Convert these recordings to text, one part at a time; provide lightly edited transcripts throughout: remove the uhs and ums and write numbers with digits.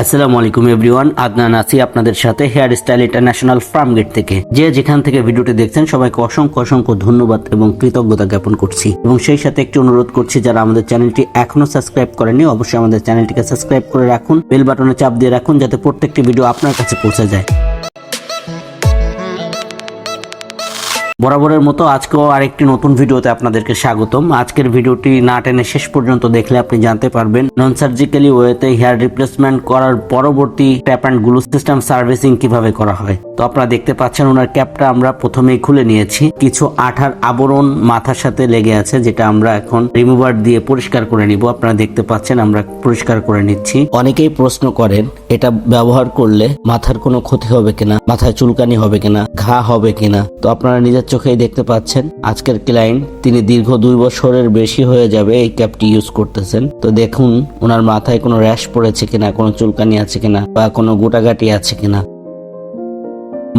আসসালামু আলাইকুম এভরিওয়ান, আদনান আছি আপনাদের সাথে হেয়ার স্টাইল ইন্টারন্যাশনাল ফার্মগেট থেকে। যে যেখান থেকে ভিডিওটি দেখছেন সবাইকে অসংখ্য অসংখ্য ধন্যবাদ এবং কৃতজ্ঞতা জ্ঞাপন করছি এবং সেই সাথে একটি অনুরোধ করছি, যারা আমাদের চ্যানেলটি এখনো সাবস্ক্রাইব করেনি অবশ্যই আমাদের চ্যানেলটিকে সাবস্ক্রাইব করে রাখুন, বেল বাটনে চাপ দিয়ে রাখুন যাতে প্রত্যেকটি ভিডিও আপনার কাছে পৌঁছে যায়। বরাবরের মতো আজকেও আরেকটি নতুন ভিডিওতে আপনাদেরকে স্বাগতম। আজকের ভিডিওটি না টেনে শেষ পর্যন্ত দেখলে আপনি জানতে পারবেন নন সার্জিক্যালি ওয়েতে হেয়ার রিপ্লেসমেন্ট করার পরবর্তী tap and glue system servicing কিভাবে করা হয়। তো আপনারা দেখতে পাচ্ছেন ওনার ক্যাপটা আমরা প্রথমেই খুলে নিয়েছি। কিছু আঠার আবরণ মাথার সাথে লেগে আছে, যেটা আমরা এখন রিমুভার দিয়ে পরিষ্কার করে নিব। আপনারা দেখতে পাচ্ছেন আমরা পরিষ্কার করে নিচ্ছি। অনেকেই প্রশ্ন করেন এটা ব্যবহার করলে মাথার কোনো ক্ষতি হবে কিনা, মাথায় চুলকানি হবে কিনা, ঘা হবে কিনা। তো আপনারা নিজের চোখেই দেখতে পাচ্ছেন আজকের ক্লায়েন্ট তিনি দীর্ঘ 2 বছরের বেশি হয়ে যাবে এই ক্যাপটি ইউজ করতেছেন। তো দেখুন ওনার মাথায় কোনো র্যাশ পড়েছে কিনা, কোনো চুলকানি আছে কিনা বা কোনো গোটাগাটি আছে কিনা।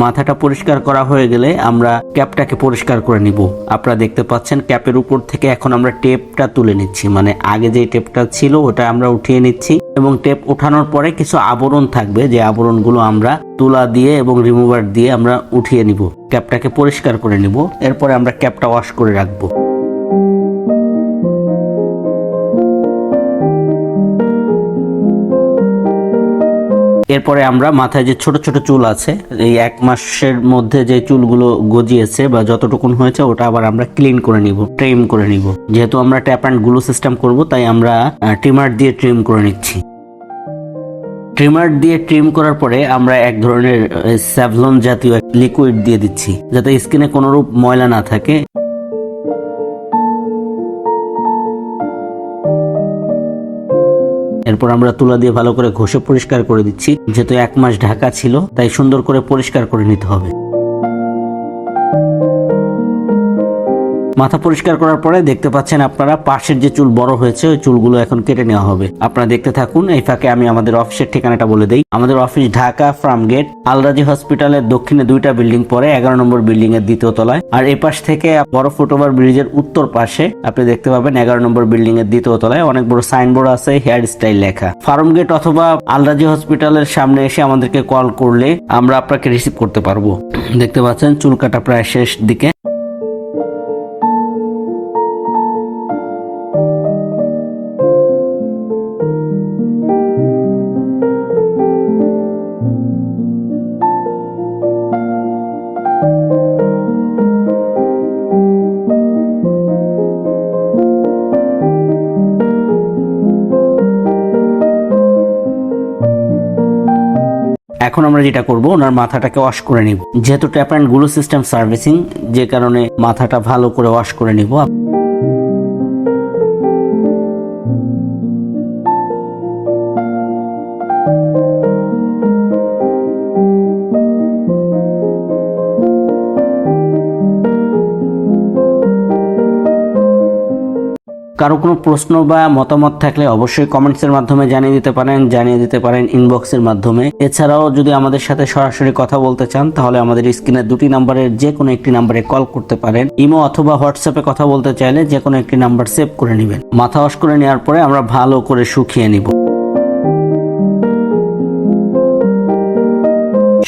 মাথাটা পরিষ্কার করা হয়ে গেলে আমরা ক্যাপটাকে পরিষ্কার করে নিব। আপনারা দেখতে পাচ্ছেন ক্যাপের উপর থেকে এখন আমরা টেপটা তুলে নিচ্ছি, মানে আগে যে টেপটা ছিল ওটা আমরা উঠিয়ে নিচ্ছি এবং টেপ ওঠানোর পরে কিছু আবরণ থাকবে, যে আবরণগুলো আমরা তুলা দিয়ে এবং রিমুভার দিয়ে আমরা উঠিয়ে নিব। ক্যাপটাকে পরিষ্কার করে নিব, এরপরে আমরা ক্যাপটা ওয়াশ করে রাখবো। এরপরে আমরা মাথায় যে ছোট ছোট চুল আছে, এই 1 মাসের মধ্যে যে চুলগুলো গজিয়েছে বা যতটুকুন হয়েছে ওটা আবার আমরা ক্লিন করে নিব, ট্রিম করে নিব। যেহেতু আমরা ট্যাপ অ্যান্ড গ্লু সিস্টেম করব তাই আমরা ট্রিমার দিয়ে ট্রিম করে নিচ্ছি। ট্রিমার দিয়ে ট্রিম করার পরে আমরা এক ধরনের স্যাভলন জাতীয় লিকুইড দিয়ে দিচ্ছি, যাতে স্কিনে কোনো রূপ ময়লা না থাকে। এরপর আমরা তুলা দিয়ে ভালো করে ঘষে পরিষ্কার করে দিচ্ছি। যেহেতু 1 মাস ঢাকা ছিল তাই সুন্দর করে পরিষ্কার করে নিতে হবে। মাথা পরিষ্কার করার পরে দেখতে পাচ্ছেন আপনারা পাশের যে চুল বড় হয়েছে ওই চুলগুলো এখন কেটে নেওয়া হবে। আপনারা দেখতে থাকুন। এই ফাঁকে আমি আমাদের অফিসের ঠিকানাটা বলে দেই। আমাদের অফিস ঢাকা ফার্মগেট আলরাজি হসপিটালের দক্ষিণে 2টা বিল্ডিং পরে 11 নম্বর বিল্ডিং এর 2য় তলায়, আর এই পাশ থেকে বড় ফুটওভার ব্রিজের উত্তর পাশে আপনি দেখতে পাবেন 11 নম্বর বিল্ডিং এর 2য় তলায় অনেক বড় সাইনবোর্ড আছে হেয়ার স্টাইল লেখা। ফার্মগেট অথবা আলরাজি হসপিটালের সামনে এসে আমাদেরকে কল করলে আমরা আপনাকে রিসিভ করতে পারবো। দেখতে পাচ্ছেন চুল কাটা প্রায় শেষ দিকে। এখন আমরা যেটা করব ওনার মাথাটাকে ওয়াশ করে নিব। যেহেতু tap and glue system servicing, যে কারণে মাথাটা ভালো করে ওয়াশ করে নিব। কারো কোনো প্রশ্ন বা মতামত থাকলে অবশ্যই কমেন্টসের মাধ্যমে জানিয়ে দিতে পারেন ইনবক্সের মাধ্যমে। এছাড়াও যদি আমাদের সাথে সরাসরি কথা বলতে চান তাহলে আমাদের স্ক্রিনে 2টি নাম্বারের যে কোনো একটি নাম্বারে কল করতে পারেন। ইমো অথবা হোয়াটসঅ্যাপে কথা বলতে চাইলে যে কোনো একটি নাম্বার সেভ করে নেবেন। মাথা ওয়াশ করে নেওয়ার পরে আমরা ভালো করে শুকিয়ে নিব।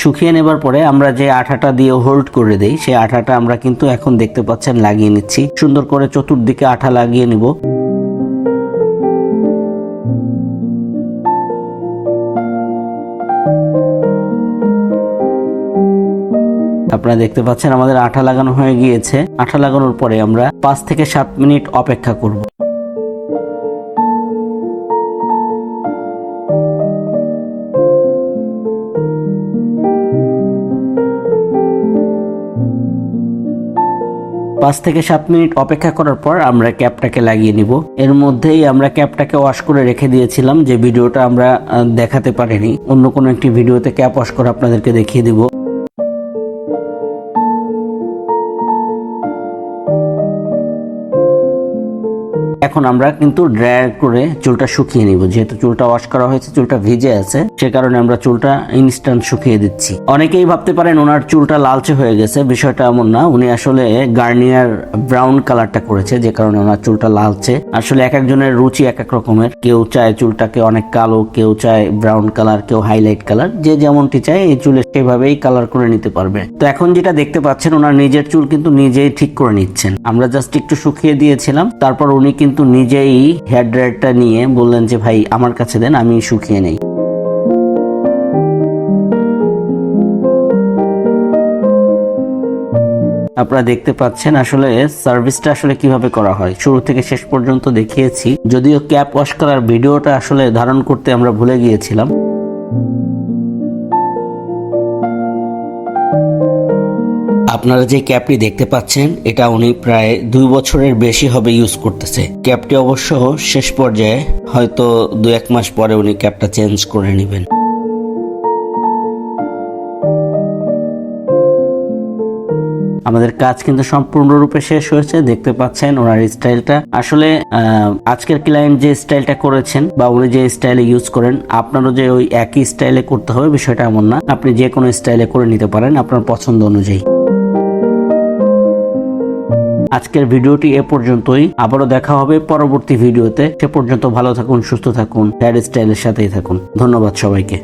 শুকিয়ে নেবার পরে আমরা যে আঠাটা দিয়ে হোল্ড করে দেই সেই আঠাটা আমরা কিন্তু এখন দেখতে পাচ্ছেন লাগিয়ে নিচ্ছি। সুন্দর করে চতুর্দিকে আঠা লাগিয়ে নিব। আপনারা দেখতে পাচ্ছেন আমাদের আঠা লাগানো হয়ে গিয়েছে। আঠা লাগানোর পরে আমরা 5 থেকে 7 মিনিট অপেক্ষা করব। 5 থেকে 7 মিনিট অপেক্ষা করার পর আমরা ক্যাপটাকে লাগিয়ে নিব। এর মধ্যেই আমরা ক্যাপটাকে ওয়াশ করে রেখে দিয়েছিলাম, যে ভিডিওটা আমরা দেখাতে পারিনি। অন্য কোনো একটি ভিডিওতে ক্যাপ ওয়াশ করে আপনাদেরকে দেখিয়ে দিব। এখন আমরা কিন্তু ড্রায়ার করে চুলটা শুকিয়ে নিব। যেহেতু চুলটা ওয়াশ করা হয়েছে, চুলটা ভিজে আছে, সে কারণে আমরা চুলটা ইনস্ট্যান্ট শুকিয়ে দিচ্ছি। অনেকেই ভাবতে পারেন ওনার চুলটা লালচে হয়ে গেছে, বিষয়টা এমন না। উনি আসলে গার্নিয়ার ব্রাউন কালারটা করেছে, যে কারণে ওনার চুলটা লালচে। আসলে এক একজনের রুচি এক এক রকমের, কেউ চায় চুলটাকে অনেক কালো, কেউ চায় ব্রাউন কালার, কেউ হাইলাইট কালার, যে যেমনটি চায় এই চুলে সেভাবেই কালার করে নিতে পারবে। তো এখন যেটা দেখতে পাচ্ছেন, ওনার নিজের চুল কিন্তু নিজেই ঠিক করে নিচ্ছেন। আমরা জাস্ট একটু শুকিয়ে দিয়েছিলাম, তারপর উনি কিন্তু নিজেই হেয়ার ড্রায়ারটা নিয়ে বললেন যে ভাই আমার কাছে দেন, আমি শুকিয়ে নেই। আপনারা দেখতে পাচ্ছেন আসলে সার্ভিসটা আসলে কিভাবে করা হয়, শুরু থেকে শেষ পর্যন্ত দেখিয়েছি। যদিও ক্যাপ ওয়াশ করার ভিডিওটা আসলে ধারণ করতে আমরা ভুলে গিয়েছিলাম। আপনারা যে ক্যাপটি দেখতে পাচ্ছেন, এটা উনি প্রায় 2 বছরের বেশি হবে ইউজ করতেছে। ক্যাপটি অবশ্য শেষ পর্যায়ে হয়তো 2-1 মাস পরে উনি ক্যাপটা চেঞ্জ করে নেবেন। আমাদের কাজ কিন্তু সম্পূর্ণরূপে শেষ হয়েছে। দেখতে পাচ্ছেন ওনার স্টাইলটা। আসলে আজকের ক্লায়েন্ট যে স্টাইলটা করেছেন বা উনি যে স্টাইলে ইউজ করেন, আপনারও যে ওই একই স্টাইলে করতে হবে বিষয়টা এমন না। আপনি যে কোনো স্টাইলে করে নিতে পারেন আপনার পছন্দ অনুযায়ী। আজকের ভিডিওটি এ পর্যন্তই। আবারও দেখা হবে পরবর্তী ভিডিওতে। সে পর্যন্ত ভালো থাকুন, সুস্থ থাকুন, হেয়ার স্টাইলের সাথেই থাকুন। ধন্যবাদ সবাইকে।